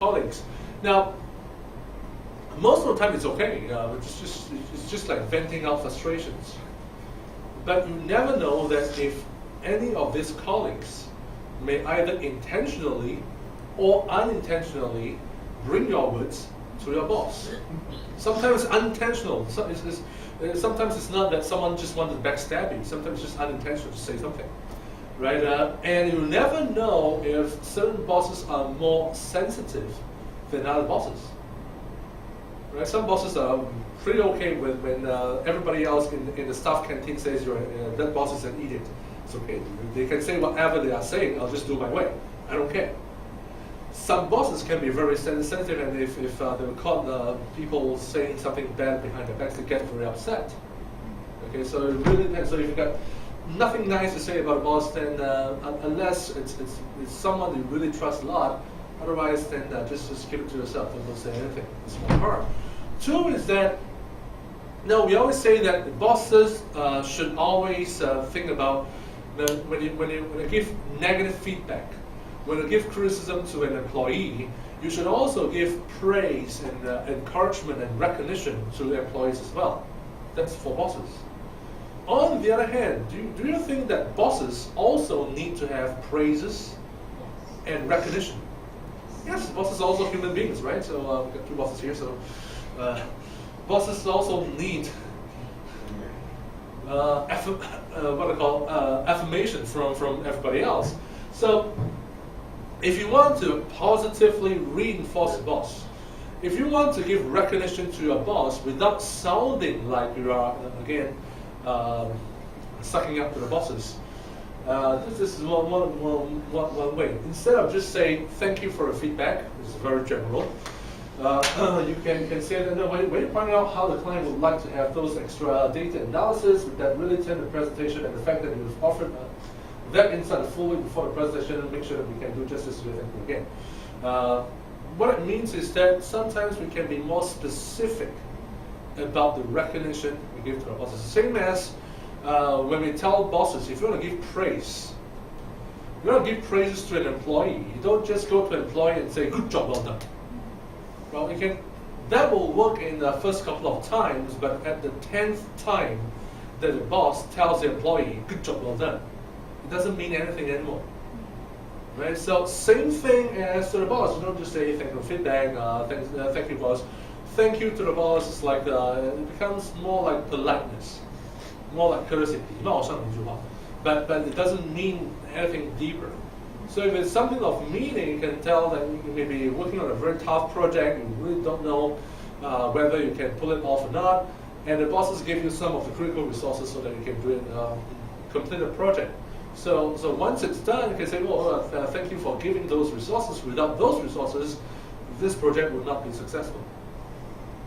colleagues. Now, most of the time it's okay. It's just like venting out frustrations. But you never know that if any of these colleagues may either intentionally or unintentionally bring your words to your boss. Sometimes it's unintentional. Sometimes it's not that someone just wanted to backstab you. Sometimes it's just unintentional to say something. Right? And you never know if certain bosses are more sensitive than other bosses. Right? Some bosses are pretty okay with when everybody else in the staff canteen says that boss is an idiot. It's okay. They can say whatever they are saying. I'll just do my way. I don't care. Some bosses can be very sensitive, and if they caught people saying something bad behind their backs, they get very upset. Okay, so it really depends. So if you've got nothing nice to say about a boss, then unless it's someone you really trust a lot, otherwise then just keep it to yourself and don't say anything. It's more harm. Two is that, we always say that bosses should always think about when you give negative feedback, when you give criticism to an employee, you should also give praise and encouragement and recognition to employees as well. That's for bosses. On the other hand, do you think that bosses also need to have praises and recognition? Yes, bosses are also human beings, right? So we've got two bosses here, so bosses also need affirmation from everybody else. So if you want to positively reinforce the boss, if you want to give recognition to your boss without sounding like you are, again, sucking up to the bosses, this is one way. Instead of just saying thank you for the feedback, this is very general, you can say that when you point out how the client would like to have those extra data analysis with that really tender presentation, and the fact that you've offered that insight fully before the presentation, and make sure that we can do justice to it again. What it means is that sometimes we can be more specific about the recognition we give to our bosses. Same as when we tell bosses, if you want to give praise, you want to give praises to an employee, you don't just go to an employee and say, good job, well done. Well, that will work in the first couple of times, but at the 10th time that the boss tells the employee, good job, well done, it doesn't mean anything anymore. Right? So same thing as to the boss. You don't just say thank you for feedback, thank you boss. Thank you to the boss is like it becomes more like politeness, more like courtesy. But it doesn't mean anything deeper. So if it's something of meaning, you can tell that you may be working on a very tough project. You really don't know whether you can pull it off or not, and the bosses give you some of the critical resources so that you can do it, complete the project. So once it's done, you can say, thank you for giving those resources. Without those resources, this project would not be successful.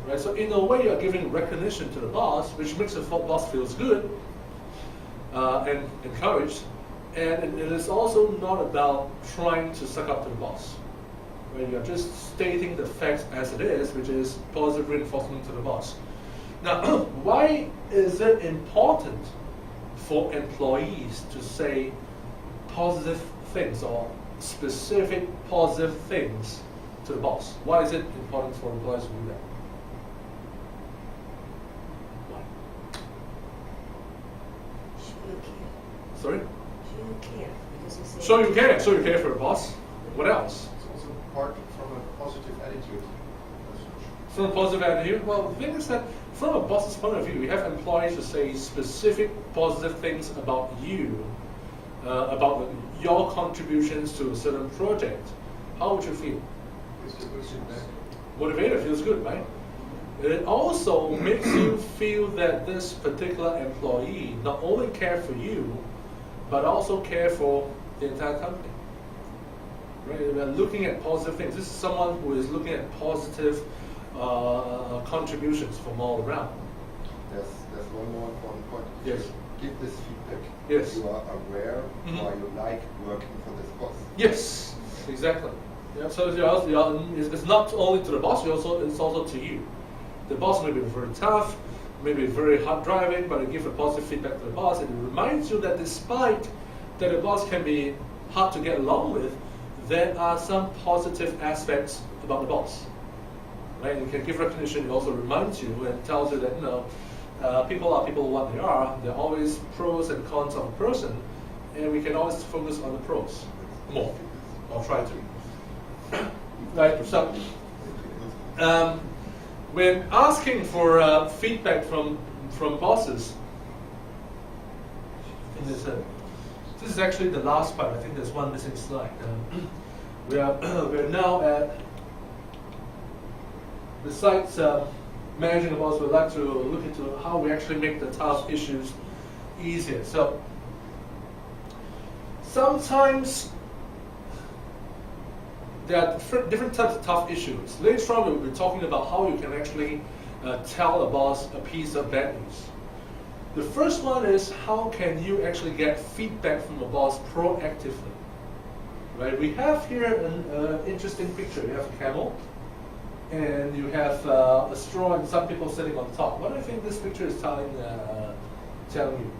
Right? So in a way, you're giving recognition to the boss, which makes the boss feels good and encouraged. And it is also not about trying to suck up to the boss. Right? You're just stating the facts as it is, which is positive reinforcement to the boss. Now, why is it important for employees to say positive things or specific positive things to the boss? Why is it important for employees to do that? Why? Show you care. Sorry? Show you care. Because you say So you care. So you care for the boss. What else? It's also part from a positive attitude. From a positive attitude? Well, the thing is that from a boss's point of view, we have employees to say specific positive things about you, about your contributions to a certain project. How would you feel? Motivated, feels good, right? It also makes you feel that this particular employee not only care for you, but also care for the entire company. Right? We're looking at positive things. This is someone who is looking at positive contributions from all around. There's one more important point. Yes. Give this feedback. Yes. You are aware why you like working for this boss. Yes, exactly. Yeah. So it's not only to the boss, it's also to you. The boss may be very tough, maybe very hard driving, but you give a positive feedback to the boss, and it reminds you that despite that the boss can be hard to get along with, there are some positive aspects about the boss. Right? You can give recognition. It also reminds you and tells you that people are people what they are. There are always pros and cons of a person, and we can always focus on the pros more, or try to. Right. So, when asking for feedback from bosses, this is actually the last part. I think there's one missing slide. We're now at. Besides managing the boss, we'd like to look into how we actually make the tough issues easier. So sometimes there are different types of tough issues. Later on, we'll be talking about how you can actually tell a boss a piece of bad news. The first one is how can you actually get feedback from a boss proactively. Right? We have here an interesting picture. We have a camel. And you have a straw and some people sitting on top. What do you think this picture is telling you?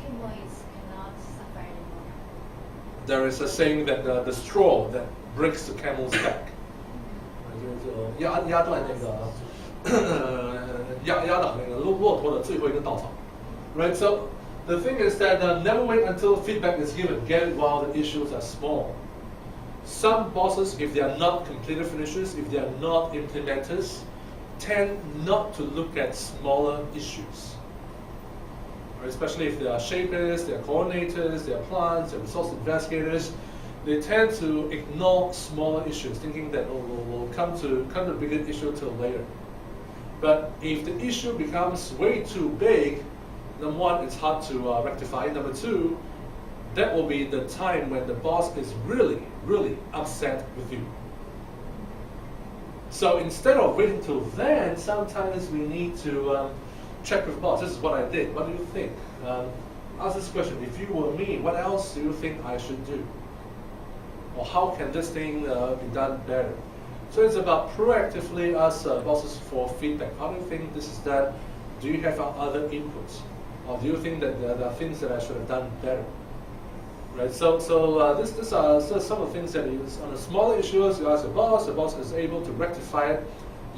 Camels cannot suffer anymore. There is a saying that the straw that breaks the camel's back. 压断那个压倒那个骆驼的最后一根稻草。Right, so the thing is that never wait until feedback is given. Get it while the issues are small. Some bosses, if they are not completed finishers, if they are not implementers, tend not to look at smaller issues. Right? Especially if they are shapers, they are coordinators, they are plants, they are resource investigators. They tend to ignore smaller issues, thinking that we'll come to the bigger issue till later. But if the issue becomes way too big, number one, it's hard to rectify. Number two, that will be the time when the boss is really, really upset with you. So instead of waiting till then, sometimes we need to check with boss. This is what I did. What do you think? Ask this question. If you were me, what else do you think I should do? Or how can this thing be done better? So it's about proactively ask bosses for feedback. How do you think this is done? Do you have other inputs? Or do you think that there are things that I should have done better? Right. So these are some of the things that is on the smaller issues. You ask the boss is able to rectify it.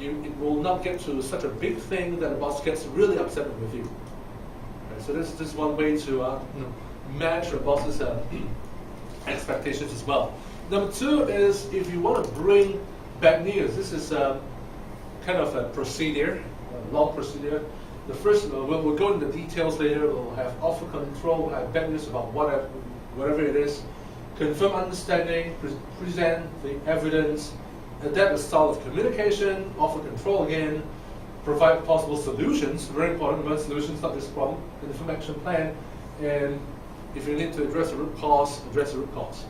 It will not get to such a big thing that the boss gets really upset with you. Right. So this is one way to manage your boss's expectations as well. Number two is if you want to bring bad news. This is kind of a procedure, a long procedure. The first, we'll go into details later. We'll have offer control, we'll have bad news about whatever it is, confirm understanding, present the evidence, adapt the style of communication, offer control again, provide possible solutions, very important, about solutions, not just problem, confirm action plan, and if you need to address the root cause, address the root cause.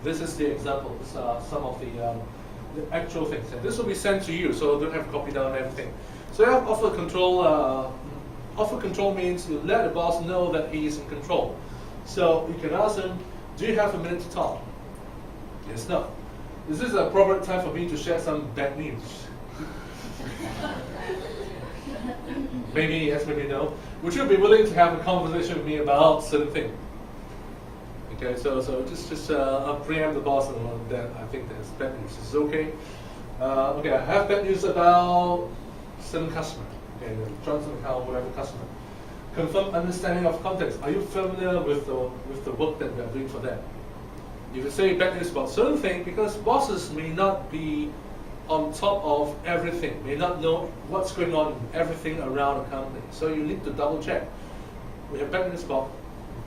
This is the example. These are some of the actual things. And this will be sent to you, so don't have to copy down everything. So you have offer control. Offer control means you let the boss know that he is in control. So you can ask him, do you have a minute to talk? Yes, no. Is this an appropriate time for me to share some bad news? Maybe yes, maybe no. Would you be willing to have a conversation with me about certain thing? Okay, so just preempt the boss on that. I think that's bad news. Is okay? Okay, I have bad news about certain customer. Okay, the Johnson account, whatever customer. Confirm understanding of context. Are you familiar with the work that we are doing for them? You can say bad news about certain thing because bosses may not be on top of everything, may not know what's going on in everything around the company. So you need to double check. We have bad news about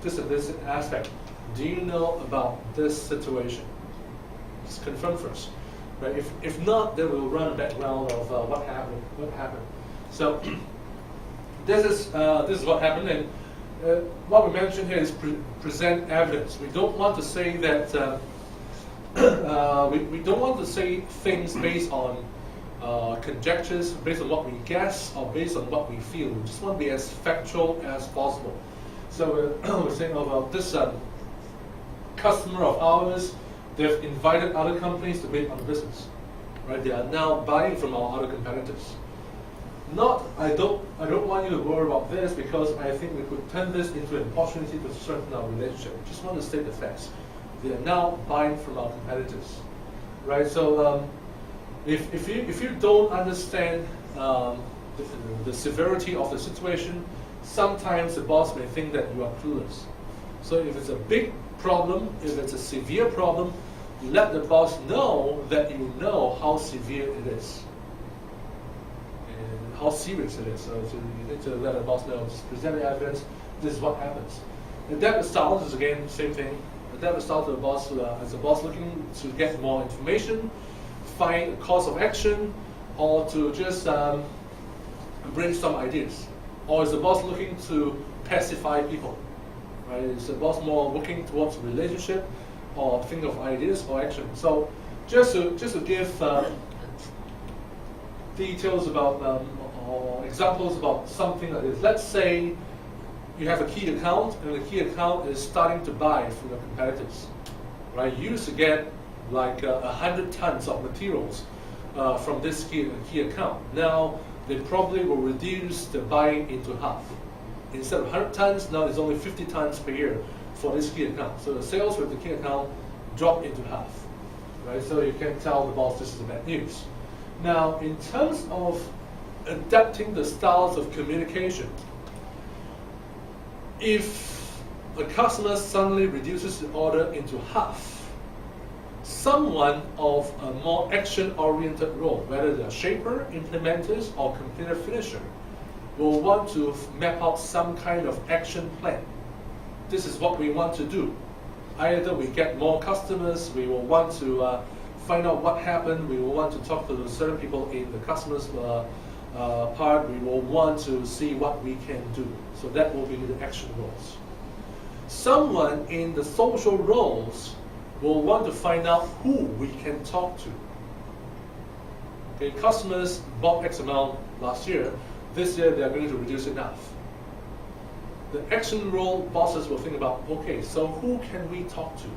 this and this aspect. Do you know about this situation? Just confirm first. Right? If not, then we'll run a background of what happened. So this is what happened, and what we mentioned here is present evidence. We don't want to say that we don't want to say things based on conjectures, based on what we guess, or based on what we feel. We just want to be as factual as possible. So we're saying about this customer of ours. They've invited other companies to bid on the business. Right? They are now buying from our other competitors. I don't want you to worry about this because I think we could turn this into an opportunity to strengthen our relationship. Just want to state the facts. They are now buying from our competitors, right? So if you don't understand the severity of the situation, sometimes the boss may think that you are clueless. So if it's a big problem, if it's a severe problem, let the boss know that you know how severe it is and how serious it is. So you need to let the boss know, just present the evidence, this is what happens. Adapt the style is again, same thing. Adapt the style to the boss as the boss looking to get more information, find a course of action, or to just brainstorm ideas. Or is the boss looking to pacify people? Right? Is the boss more looking towards relationship or think of ideas or action? So just to give details about or examples about something like this. Let's say you have a key account and the key account is starting to buy from your competitors. Right? You used to get like 100 tons of materials from this key account. Now they probably will reduce the buying into half. Instead of 100 tons, now there's only 50 tons per year for this key account. So the sales with the key account drop into half. Right? So you can tell the boss this is bad news. Now, in terms of adapting the styles of communication, if a customer suddenly reduces the order into half, someone of a more action-oriented role, whether they're shaper, implementers, or computer finisher, will want to map out some kind of action plan. This is what we want to do. Either we get more customers, we will want to find out what happened, we will want to talk to certain people in the customer's part, we will want to see what we can do. So that will be the action roles. Someone in the social roles will want to find out who we can talk to. Okay, customers bought X amount last year. This year they are going to reduce enough. The action role bosses will think about, okay, so who can we talk to?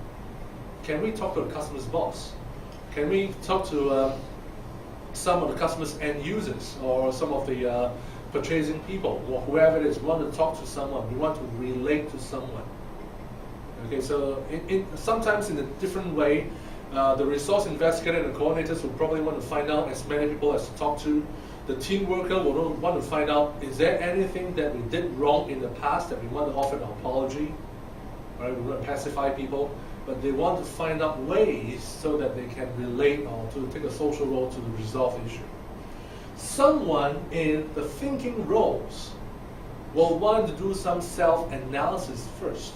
Can we talk to the customer's boss? Can we talk to some of the customer's end users or some of the purchasing people or whoever it is? We want to talk to someone. We want to relate to someone. Okay, so sometimes in a different way, the resource investigator and the coordinators will probably want to find out as many people as to talk to. The team worker will want to find out, is there anything that we did wrong in the past that we want to offer an apology? Right, we want to pacify people, but they want to find out ways so that they can relate or to take a social role to resolve the issue. Someone in the thinking roles will want to do some self-analysis first.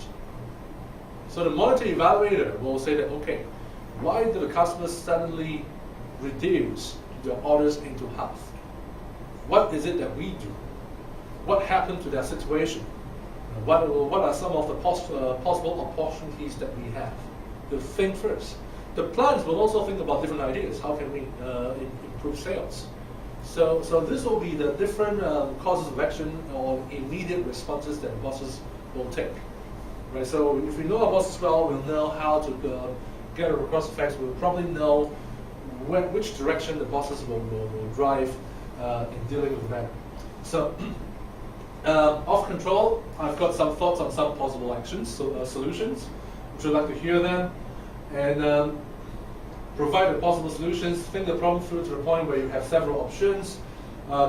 So the monitor evaluator will say that, okay, why do the customers suddenly reduce their orders into half? What is it that we do? What happened to their situation? What are some of the possible opportunities that we have? To think first. The plans will also think about different ideas. How can we improve sales? So this will be the different causes of action or immediate responses that bosses will take. Right, so if we know our bosses well, we'll know how to get across the facts. We'll probably know which direction the bosses will drive in dealing with the matter. So, off control, I've got some thoughts on some possible actions, solutions. Would you like to hear them? And provide the possible solutions, think the problem through to the point where you have several options,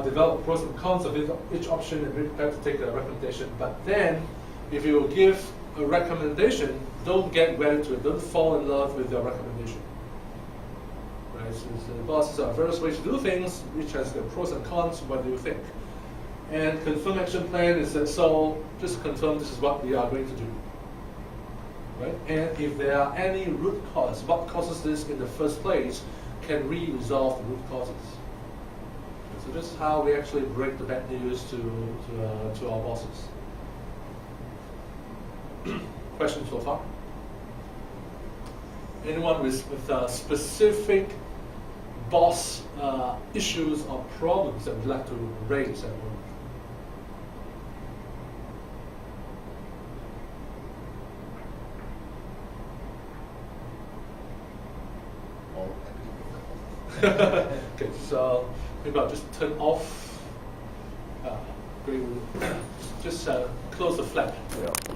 develop pros and cons of each option, and be prepared to take a recommendation. But then, if you give a recommendation, don't get wedded to it. Don't fall in love with your recommendation. Right? So the bosses are various ways to do things, which has the pros and cons. What do you think? And confirm action plan is that so just confirm this is what we are going to do. Right? And if there are any root cause, what causes this in the first place, can we resolve the root causes? So this is how we actually break the bad news to our bosses. Questions so far? Anyone with specific boss issues or problems that would like to raise at work? All happy with the boss. Okay, so maybe I'll just turn off agree with you. Just close the flap. Yeah.